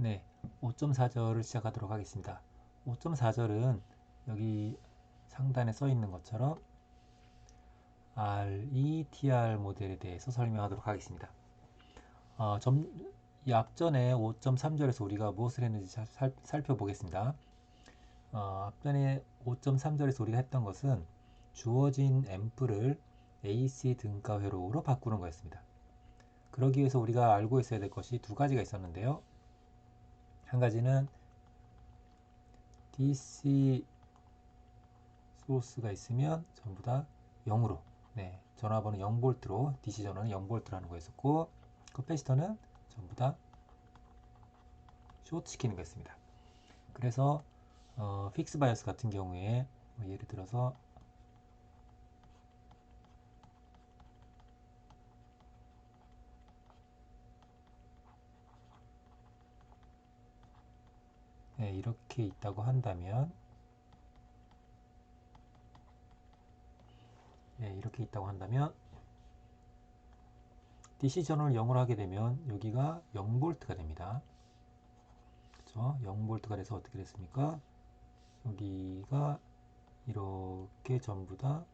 네, 5.4절을 시작하도록 하겠습니다. 5.4절은 여기 상단에 써 있는 것처럼 RETR 모델에 대해서 설명하도록 하겠습니다. 이 앞전에 5.3절에서 우리가 무엇을 했는지 살펴보겠습니다. 앞전에 5.3절에서 우리가 했던 것은 주어진 앰프를 AC 등가 회로로 바꾸는 거였습니다. 그러기 위해서 우리가 알고 있어야 될 것이 두 가지가 있었는데요. 한 가지는 DC 소스가 있으면 전부 다 0으로, 전화번호 0V로 DC 전원은 0V로 하는 거였었고, 커패시터는 전부 다 숏 시키는 거였습니다. 그래서 픽스 바이어스 같은 경우에 예를 들어서 이렇게 있다고 한다면 DC 전원을 0으로 하게 되면 여기가 0V가 됩니다. 그렇죠? 0V가 돼서 어떻게 됐습니까? 여기가 이렇게 전부 다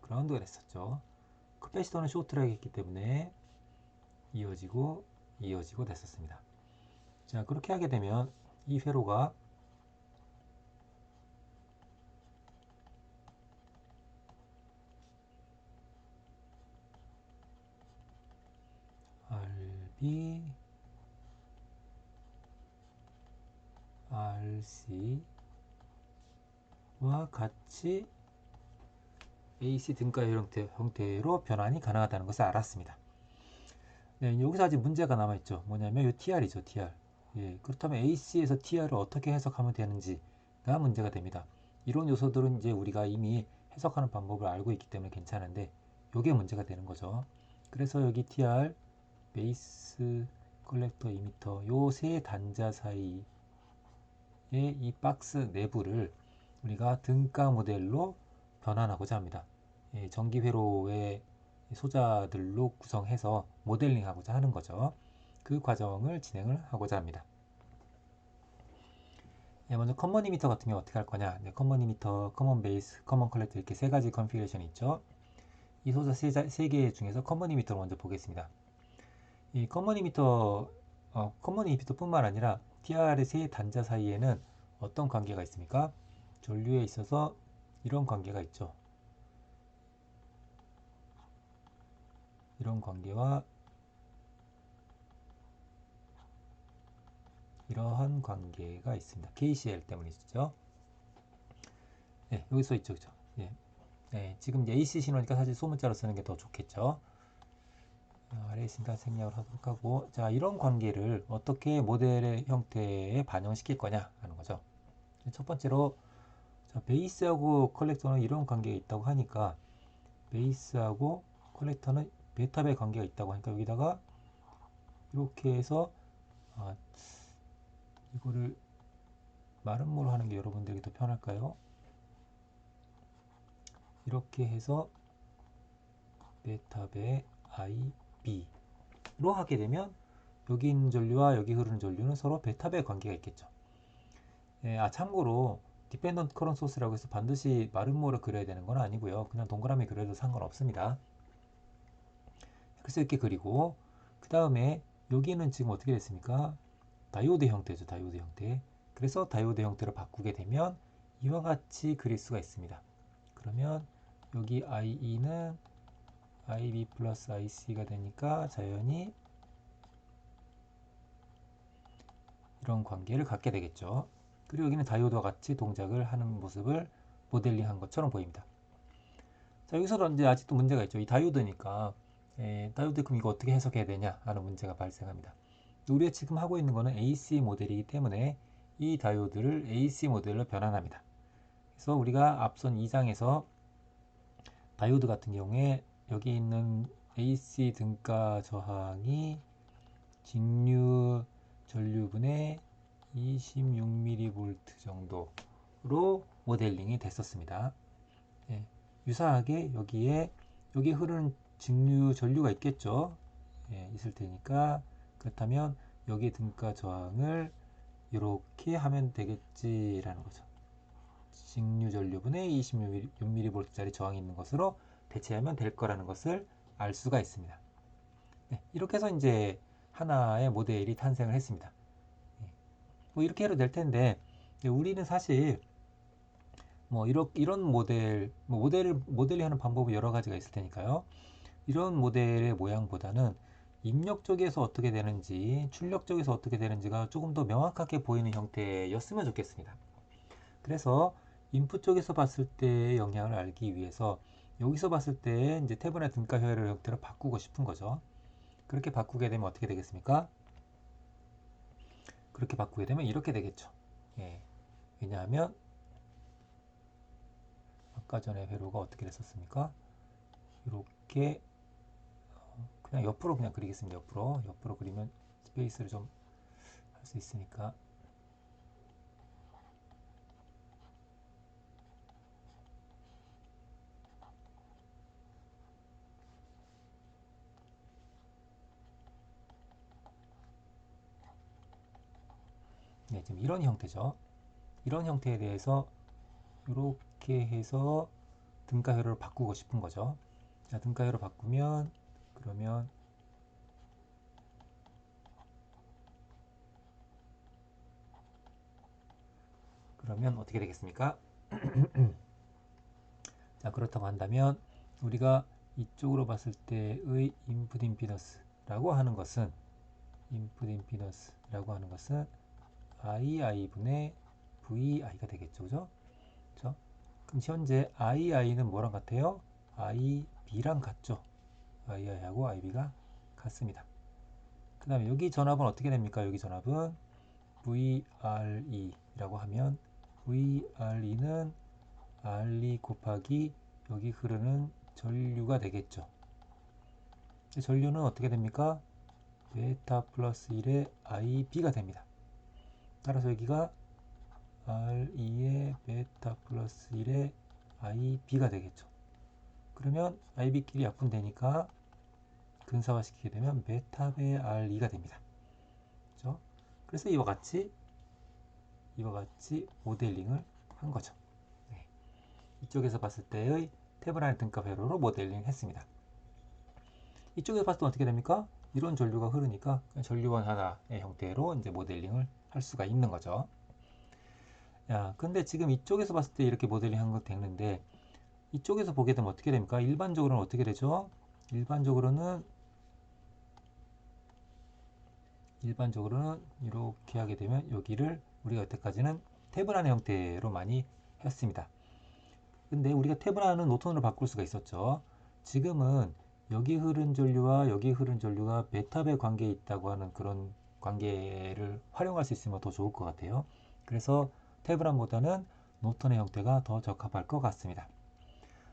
그라운드가 됐었죠. 커패시터는 쇼트라고 했기 때문에 이어지고 됐었습니다. 자, 그렇게 하게 되면 이 회로가 RB, RC와 같이 AC 등가 형태로 변환이 가능하다는 것을 알았습니다. 네, 여기서 아직 문제가 남아있죠. 뭐냐면 이 TR이죠, TR. 예, 그렇다면 AC에서 TR을 어떻게 해석하면 되는지가 문제가 됩니다. 이런 요소들은 이제 우리가 이미 해석하는 방법을 알고 있기 때문에 괜찮은데 이게 문제가 되는 거죠. 그래서 여기 TR, 베이스, 컬렉터, 이미터 요 세 단자 사이에 이 박스 내부를 우리가 등가 모델로 변환하고자 합니다. 예, 전기 회로의 소자들로 구성해서 모델링하고자 하는 거죠. 그 과정을 진행을 하고자 합니다. 예, 먼저 커먼 이미터 같은 경우 어떻게 할 거냐. 커먼 이미터, 커먼 베이스, 커먼 컬렉터 이렇게 세 가지 컨피그레이션이 있죠. 이 소자 세 개 중에서 커먼 이미터를 먼저 보겠습니다. 이 커먼 이미터 뿐만 아니라 TR의 세 단자 사이에는 어떤 관계가 있습니까? 전류에 있어서 이런 관계가 있죠. 이런 관계와 이러한 관계가 있습니다. KCl 때문이죠. 네, 여기 써 있죠, 그죠? 예, 지금 이제 AC 신호니까 사실 소문자로 쓰는 게 더 좋겠죠. 아래에 있으니까 생략을 하도록 하고, 자, 이런 관계를 어떻게 모델의 형태에 반영시킬 거냐 하는 거죠. 첫 번째로, 자, 베이스하고 컬렉터는 이런 관계가 있다고 하니까 베이스하고 컬렉터는 베타배 관계가 있다고 하니까 여기다가 이렇게 해서 이거를 마름모로 하는 게 여러분들에게 더 편할까요? 이렇게 해서 베타배 IB로 하게 되면 여기 있는 전류와 여기 흐르는 전류는 서로 베타배 관계가 있겠죠. 참고로 디펜던트 커런 소스라고 해서 반드시 마름모를 그려야 되는 건 아니고요. 그냥 동그라미 그려도 상관없습니다. 그래서 이렇게 그리고 그 다음에 여기는 지금 어떻게 됐습니까? 다이오드 형태죠. 다이오드 형태. 그래서 다이오드 형태로 바꾸게 되면 이와 같이 그릴 수가 있습니다. 그러면 여기 IE는 IB 플러스 IC가 되니까 자연히 이런 관계를 갖게 되겠죠. 그리고 여기는 다이오드와 같이 동작을 하는 모습을 모델링한 것처럼 보입니다. 자, 여기서 이제 아직도 문제가 있죠. 이 다이오드니까 다이오드 그럼 이거 어떻게 해석해야 되냐 하는 문제가 발생합니다. 우리가 지금 하고 있는 거는 AC 모델이기 때문에 이 다이오드를 AC 모델로 변환합니다. 그래서 우리가 앞선 2장에서 다이오드 같은 경우에 여기 있는 AC 등가 저항이 직류 전류분의 26mV 정도로 모델링이 됐었습니다. 유사하게 여기 흐르는 직류 전류가 있겠죠. 있을 테니까 그렇다면 여기 등가 저항을 이렇게 하면 되겠지라는 거죠. 직류 전류분에 26mV짜리 저항이 있는 것으로 대체하면 될 거라는 것을 알 수가 있습니다. 네, 이렇게 해서 이제 하나의 모델이 탄생을 했습니다. 뭐 이렇게 해도 될 텐데 우리는 사실 뭐 이런 모델, 모델이 하는 방법이 여러 가지가 있을 테니까요. 이런 모델의 모양보다는 입력 쪽에서 어떻게 되는지, 출력 쪽에서 어떻게 되는지가 조금 더 명확하게 보이는 형태였으면 좋겠습니다. 그래서 인풋 쪽에서 봤을 때의 영향을 알기 위해서 여기서 봤을 때 이제 태분의 등가 효율 형태로 바꾸고 싶은 거죠. 그렇게 바꾸게 되면 어떻게 되겠습니까? 그렇게 바꾸게 되면 이렇게 되겠죠. 예. 왜냐하면 아까 전에 회로가 어떻게 됐었습니까? 이렇게 그냥 옆으로 그냥 그리겠습니다. 옆으로 그리면 스페이스를 좀 할 수 있으니까. 네, 지금 이런 형태죠. 이런 형태에 대해서 이렇게 해서 등가회로를 바꾸고 싶은 거죠. 자, 등가회로 바꾸면 그러면 어떻게 되겠습니까? 자, 그렇다고 한다면 우리가 이쪽으로 봤을 때의 인풋 임피던스라고 하는 것은 II분의 VI가 되겠죠. 그죠? 그죠? 그럼 현재 II는 뭐랑 같아요? IB랑 같죠. II하고 IB가 같습니다. 그 다음에 여기 전압은 어떻게 됩니까? 여기 전압은 VRE라고 하면 VRE는 RE 곱하기 여기 흐르는 전류가 되겠죠. 전류는 어떻게 됩니까? 베타 플러스 1의 IB가 됩니다. 따라서 여기가 RE의 베타 플러스 1의 IB가 되겠죠. 그러면 IB끼리 약분되니까 근사화시키게 되면 베타 배 RE가 됩니다. 그렇죠? 그래서 이와 같이 모델링을 한 거죠. 네. 이쪽에서 봤을 때의 태블 등가 회로로 모델링 했습니다. 이쪽에서 봤을 때 어떻게 됩니까? 이런 전류가 흐르니까 전류원 하나의 형태로 이제 모델링을 할 수가 있는 거죠. 야, 근데 지금 이쪽에서 봤을 때 이렇게 모델링 한 거 되는데 이쪽에서 보게 되면 어떻게 됩니까? 일반적으로는 어떻게 되죠? 일반적으로는 이렇게 하게 되면 여기를 우리가 여태까지는 태블안의 형태로 많이 했습니다. 근데 우리가 태블안은 노턴으로 바꿀 수가 있었죠. 지금은 여기 흐른 전류와 여기 흐른 전류가 베타배 관계에 있다고 하는 그런 관계를 활용할 수 있으면 더 좋을 것 같아요. 그래서 태블안보다는 노턴의 형태가 더 적합할 것 같습니다.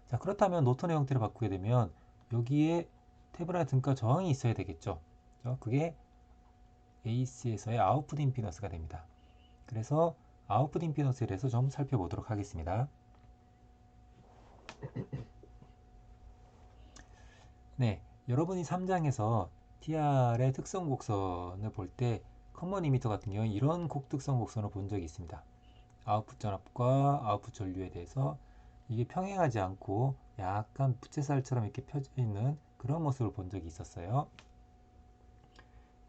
자, 그렇다면 노턴의 형태를 바꾸게 되면 여기에 태블안 등가 저항이 있어야 되겠죠. 그게 AC에서의 아웃풋 임피던스가 됩니다. 그래서 아웃풋 임피던스에 대해서 좀 살펴보도록 하겠습니다. 네, 여러분이 3장에서 TR의 특성 곡선을 볼 때 커먼 이미터 같은 경우에 이런 곡특성 곡선을 본 적이 있습니다. 아웃풋 전압과 아웃풋 전류에 대해서 이게 평행하지 않고 약간 부채살처럼 이렇게 펴져 있는 그런 모습을 본 적이 있었어요.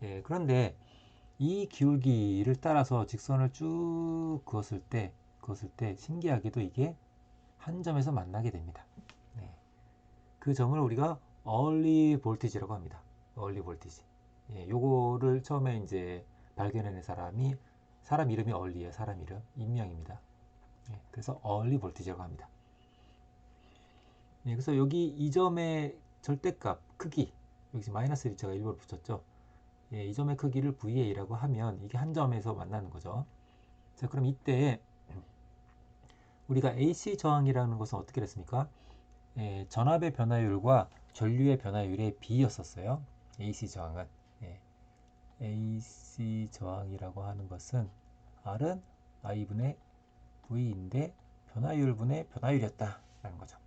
예, 그런데 이 기울기를 따라서 직선을 쭉 그었을 때 신기하게도 이게 한 점에서 만나게 됩니다. 네. 그 점을 우리가 early voltage라고 합니다. early voltage. 예, 요거를 처음에 이제 발견해낸 사람 이름이 early예요. 사람 이름 인명입니다. 예, 그래서 early voltage라고 합니다. 예, 그래서 여기 이 점의 절대값 크기 여기 마이너스 제가 일부러 붙였죠. 예, 이 점의 크기를 VA라고 하면 이게 한 점에서 만나는 거죠. 자, 그럼 이때 우리가 AC 저항이라는 것은 어떻게 됐습니까? 예, 전압의 변화율과 전류의 변화율의 비였었어요. AC 저항은. 예, AC 저항이라고 하는 것은 R은 I분의 V인데 변화율분의 변화율이었다 라는 거죠.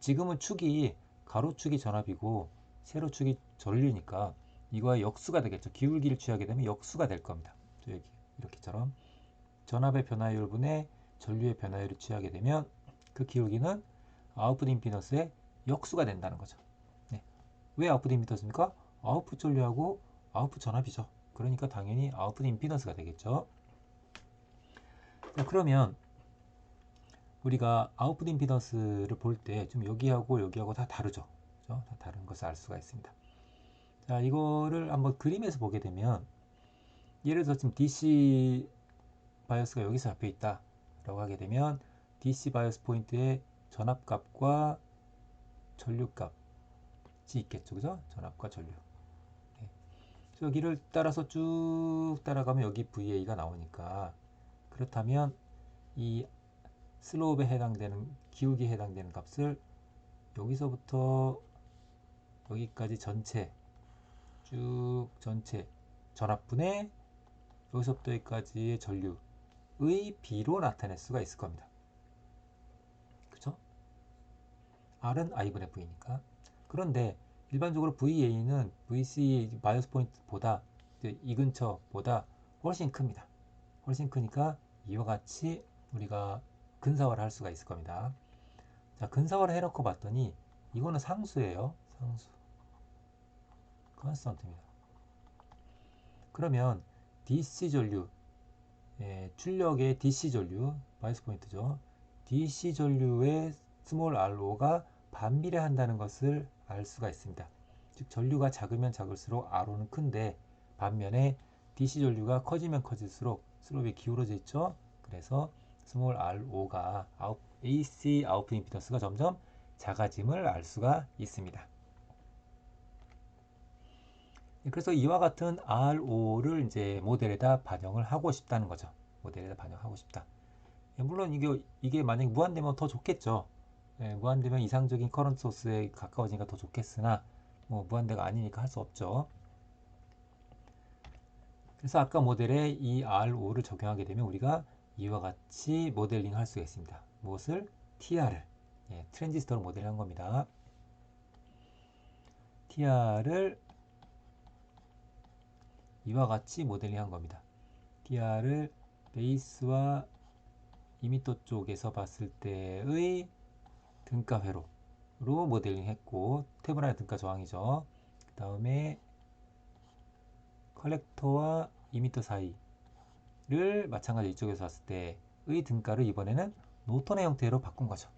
지금은 축이 가로축이 전압이고 세로축이 전류니까 이거의 역수가 되겠죠. 기울기를 취하게 되면 역수가 될 겁니다. 여기 이렇게처럼 전압의 변화율분의 전류의 변화율을 취하게 되면 그 기울기는 아웃풋 임피던스의 역수가 된다는 거죠. 네. 왜 아웃풋 임피던스입니까? 아웃풋 전류하고 아웃풋 전압이죠. 그러니까 당연히 아웃풋 임피던스가 되겠죠. 자, 그러면 우리가 아웃풋 임피던스를 볼 때 좀 여기하고 여기하고 다 다르죠. 그렇죠? 다 다른 것을 알 수가 있습니다. 자, 이거를 한번 그림에서 보게 되면 예를 들어서 지금 DC 바이오스가 여기서 잡혀 있다 라고 하게 되면 DC 바이오스 포인트의 전압값과 전류값이 있겠죠. 그죠? 전압과 전류. 네. 여기를 따라서 쭉 따라가면 여기 VA가 나오니까 그렇다면 이 슬롭에 해당되는 기울기에 해당되는 값을 여기서부터 여기까지 전체 쭉 전체 전압분의 여기서부터 여기까지의 전류의 B로 나타낼 수가 있을 겁니다. 그쵸? R은 I분의 V니까. 그런데 일반적으로 VA는 VC 바이오스 포인트보다 이 근처보다 훨씬 큽니다. 훨씬 크니까 이와 같이 우리가 근사화를 할 수가 있을 겁니다. 자, 근사화를 해놓고 봤더니 이거는 상수예요. 상수. 컨스턴트입니다. 그러면 DC 전류, 출력의 DC 전류, 바이오스 포인트죠. DC 전류의 스몰 RO가 반비례한다는 것을 알 수가 있습니다. 즉 전류가 작으면 작을수록 RO는 큰데 반면에 DC 전류가 커지면 커질수록 슬롭이 기울어져 있죠. 그래서 스몰 RO가 AC 아웃풋 임피던스가 점점 작아짐을 알 수가 있습니다. 그래서 이와 같은 RO를 이제 모델에다 반영을 하고 싶다는 거죠. 모델에다 반영하고 싶다. 물론 이게 만약에 무한되면 더 좋겠죠. 무한되면 이상적인 커런트 소스에 가까워지니까 더 좋겠으나 뭐 무한대가 아니니까 할 수 없죠. 그래서 아까 모델에 이 RO를 적용하게 되면 우리가 이와 같이 모델링 할 수가 있습니다. 무엇을? TR을 트랜지스터로 모델한 겁니다. TR을 이와 같이 모델링 한 겁니다. TR을 베이스와 이미터 쪽에서 봤을 때의 등가 회로로 모델링 했고 테브라의 등가 저항이죠. 그 다음에 컬렉터와 이미터 사이를 마찬가지로 이쪽에서 봤을 때의 등가를 이번에는 노턴의 형태로 바꾼 거죠.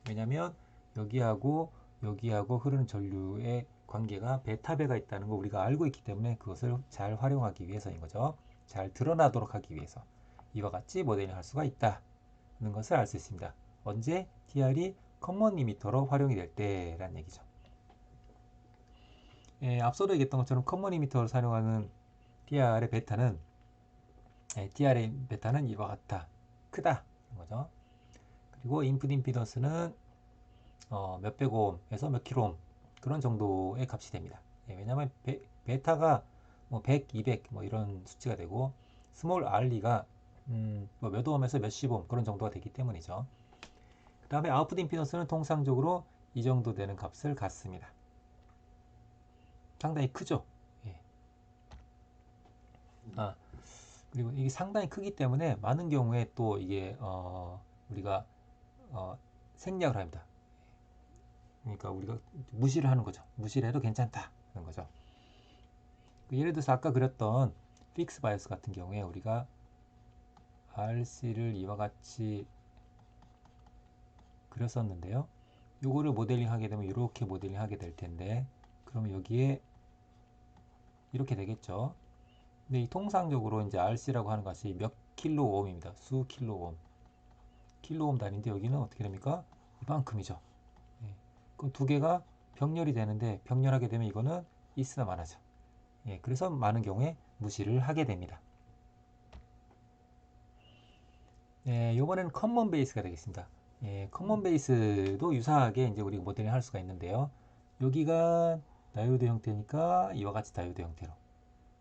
왜냐하면 여기하고 여기하고 흐르는 전류의 관계가 베타배가 있다는 거 우리가 알고 있기 때문에 그것을 잘 활용하기 위해서인 거죠. 잘 드러나도록 하기 위해서 이와 같이 모델링 할 수가 있다는 것을 알 수 있습니다. 언제? TR이 커먼 리미터로 활용이 될 때라는 얘기죠. 앞서도 얘기했던 것처럼 커먼 리미터를 사용하는 TR의 베타는 TR의 베타는 이와 같다. 크다. 거죠. 그리고 인풋 임피던스는 몇백 옴에서 몇 킬로 옴 그런 정도의 값이 됩니다. 왜냐하면 베타가 뭐 100, 200 뭐 이런 수치가 되고 스몰 R가 뭐 몇 옴에서 몇십 옴 그런 정도가 되기 때문이죠. 그 다음에 아웃풋 임피던스는 통상적으로 이 정도 되는 값을 갖습니다. 상당히 크죠. 그리고 이게 상당히 크기 때문에 많은 경우에 또 이게 우리가 생략을 합니다. 그러니까 우리가 무시를 하는 거죠. 무시를 해도 괜찮다는 거죠. 예를 들어서 아까 그렸던 픽스 바이오스 같은 경우에 우리가 RC를 이와 같이 그렸었는데요. 요거를 모델링 하게 되면 이렇게 모델링 하게 될 텐데 그러면 여기에 이렇게 되겠죠. 근데 이 통상적으로 이제 RC라고 하는 것이 몇 킬로 옴입니다. 수 킬로 옴. 킬로 옴 단위인데 여기는 어떻게 됩니까? 이만큼이죠. 그럼 두 개가 병렬이 되는데 병렬하게 되면 이거는 있으나 마나죠. 그래서 많은 경우에 무시를 하게 됩니다. 이번에는 커먼 베이스가 되겠습니다. 커먼 베이스도 유사하게 이제 우리가 모델링 할 수가 있는데요. 여기가 다이오드 형태니까 이와 같이 다이오드 형태로.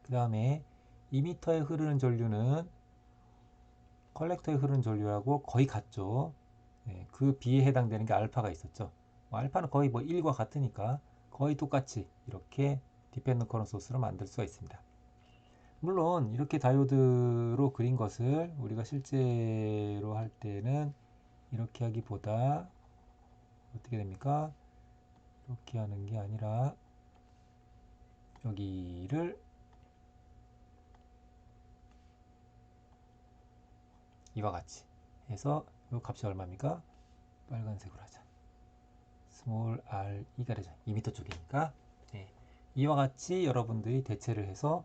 그 다음에 2m에 흐르는 전류는 컬렉터에 흐르는 전류하고 거의 같죠. 그 B에 해당되는 게 알파가 있었죠. 알파는 거의 뭐 1과 같으니까 거의 똑같이 이렇게 디펜던트 커런트 소스로 만들 수가 있습니다. 물론 이렇게 다이오드로 그린 것을 우리가 실제로 할 때는 이렇게 하기보다 어떻게 됩니까? 이렇게 하는 게 아니라 여기를 이와 같이 해서 이 값이 얼마입니까? 빨간색으로 하자. 스몰 r이가 되죠. 2m 쪽이니까. 네. 이와 같이 여러분들이 대체를 해서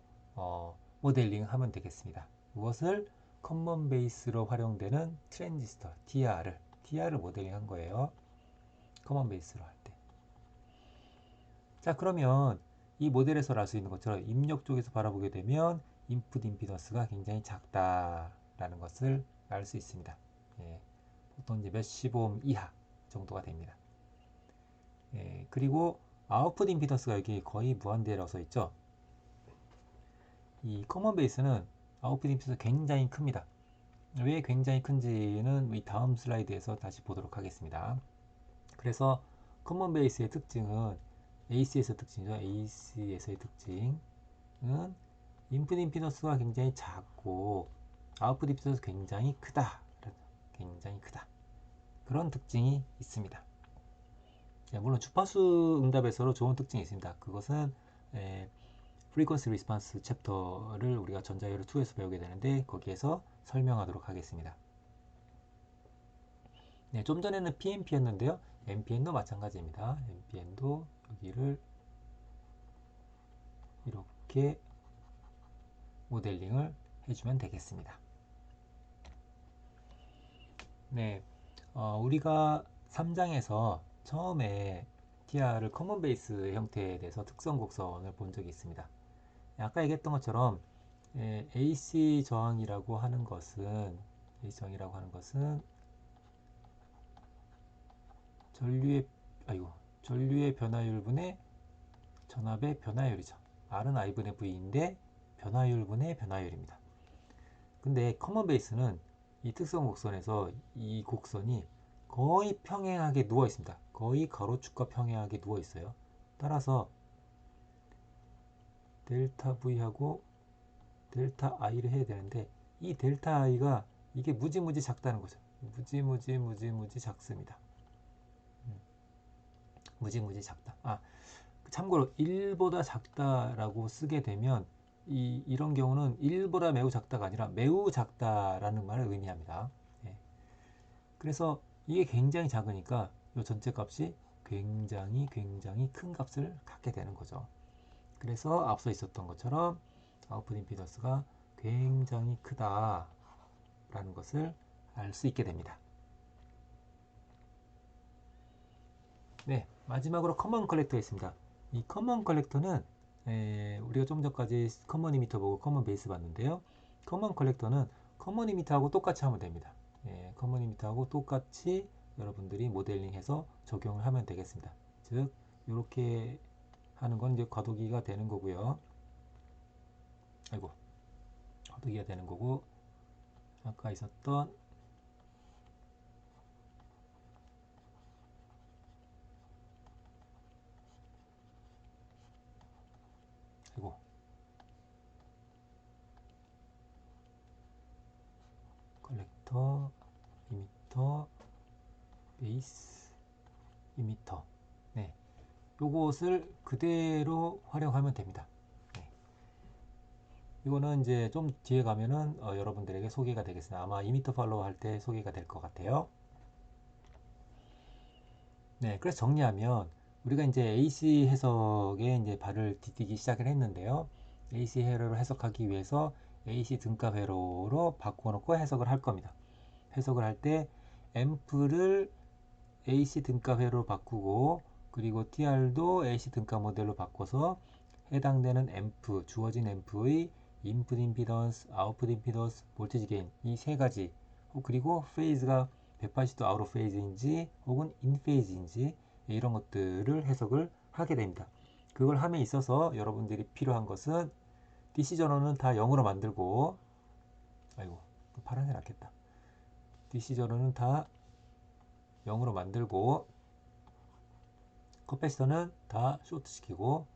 모델링 하면 되겠습니다. 이것을 커먼 베이스로 활용되는 트랜지스터 TR을 모델링 한 거예요. 커먼 베이스로 할 때. 자, 그러면 이 모델에서 알 수 있는 것처럼 입력 쪽에서 바라보게 되면 인풋 임피던스가 굉장히 작다라는 것을 알 수 있습니다. 예, 보통 이제 몇십 옴 이하 정도가 됩니다. 예, 그리고 아웃풋 임피던스가 여기 거의 무한대라고 써 있죠. 이 커먼 베이스는 아웃풋 임피던스가 굉장히 큽니다. 왜 굉장히 큰지는 이 다음 슬라이드에서 다시 보도록 하겠습니다. 그래서 커먼 베이스의 특징은 AC에서의 특징이죠. AC에서의 특징은 인풋 임피던스가 굉장히 작고 아웃풋 임피던스가 굉장히 크다. 굉장히 크다. 그런 특징이 있습니다. 네, 물론 주파수 응답에서도 좋은 특징이 있습니다. 그것은 프리퀀시 리스폰스 챕터를 우리가 전자율 2에서 배우게 되는데 거기에서 설명하도록 하겠습니다. 네, 좀 전에는 PNP였는데요. NPN도 마찬가지입니다. NPN도 여기를 이렇게 모델링을 해주면 되겠습니다. 네, 우리가 3장에서 처음에 TR을 커먼 베이스 형태에 대해서 특성 곡선을 본 적이 있습니다. 아까 얘기했던 것처럼 AC 저항이라고 하는 것은 전류의 변화율분의 전압의 변화율이죠. R은 I분의 V인데 변화율분의 변화율입니다. 근데 커먼 베이스는 이 특성 곡선에서 이 곡선이 거의 평행하게 누워 있습니다. 거의 가로축과 평행하게 누워 있어요. 따라서 델타 V하고 델타 I를 해야 되는데 이 델타 I가 이게 무지무지 작다는 거죠. 무지무지 작습니다. 무지무지 작다. 참고로 1보다 작다라고 쓰게 되면 이런 경우는 1보다 매우 작다가 아니라 매우 작다라는 말을 의미합니다. 예. 그래서 이게 굉장히 작으니까 이 전체 값이 굉장히 큰 값을 갖게 되는 거죠. 그래서 앞서 있었던 것처럼 아웃풋 임피던스가 굉장히 크다라는 것을 알 수 있게 됩니다. 네, 마지막으로 커먼 컬렉터가 있습니다. 이 커먼 컬렉터는 우리가 좀 전까지 커먼 이미터 보고 커먼 베이스 봤는데요. 커먼 컬렉터는 커먼 이미터하고 똑같이 하면 됩니다. 커먼 이미터하고 똑같이 여러분들이 모델링해서 적용을 하면 되겠습니다. 즉 이렇게 하는 건 이제 과도기가 되는 거고요. 과도기가 되는 거고 아까 있었던 컬렉터, 이미터, 베이스, 이미터. 네, 요것을 그대로 활용하면 됩니다. 네. 이거는 이제 좀 뒤에 가면은 여러분들에게 소개가 되겠습니다. 아마 이미터 팔로우 할 때 소개가 될 것 같아요. 네, 그래서 정리하면 우리가 이제 AC 해석에 이제 발을 디디기 시작을 했는데요. AC 회로를 해석하기 위해서 AC 등가 회로로 바꿔놓고 해석을 할 겁니다. 해석을 할 때 앰프를 AC 등가 회로로 바꾸고 그리고 TR도 AC 등가 모델로 바꿔서 해당되는 앰프, 주어진 앰프의 인풋 임피던스, 아웃풋 임피던스, 볼티지 게인 이 세 가지 그리고 페이즈가 180도 아웃 오브 페이즈인지 혹은 인 페이즈인지 이런 것들을 해석을 하게 됩니다. 그걸 함에 있어서 여러분들이 필요한 것은 DC 전원은 다 0으로 만들고 파란색 낫겠다. DC 전원은 다 0으로 만들고 커패시터는 다 쇼트 시키고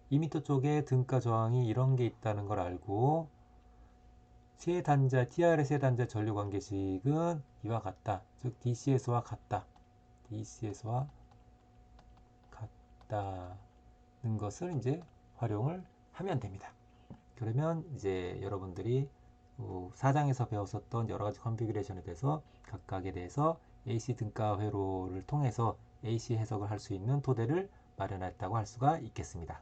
이미터 쪽에 등가 저항이 이런 게 있다는 걸 알고 세 단자 TR의 세 단자 전류 관계식은 이와 같다. 즉 DCS와 같다. DCS와 같다는 것을 이제 활용을 하면 됩니다. 그러면 이제 여러분들이 4장에서 배웠었던 여러 가지 컨피그레이션에 대해서 각각에 대해서 AC 등가 회로를 통해서 AC 해석을 할 수 있는 토대를 마련했다고 할 수가 있겠습니다.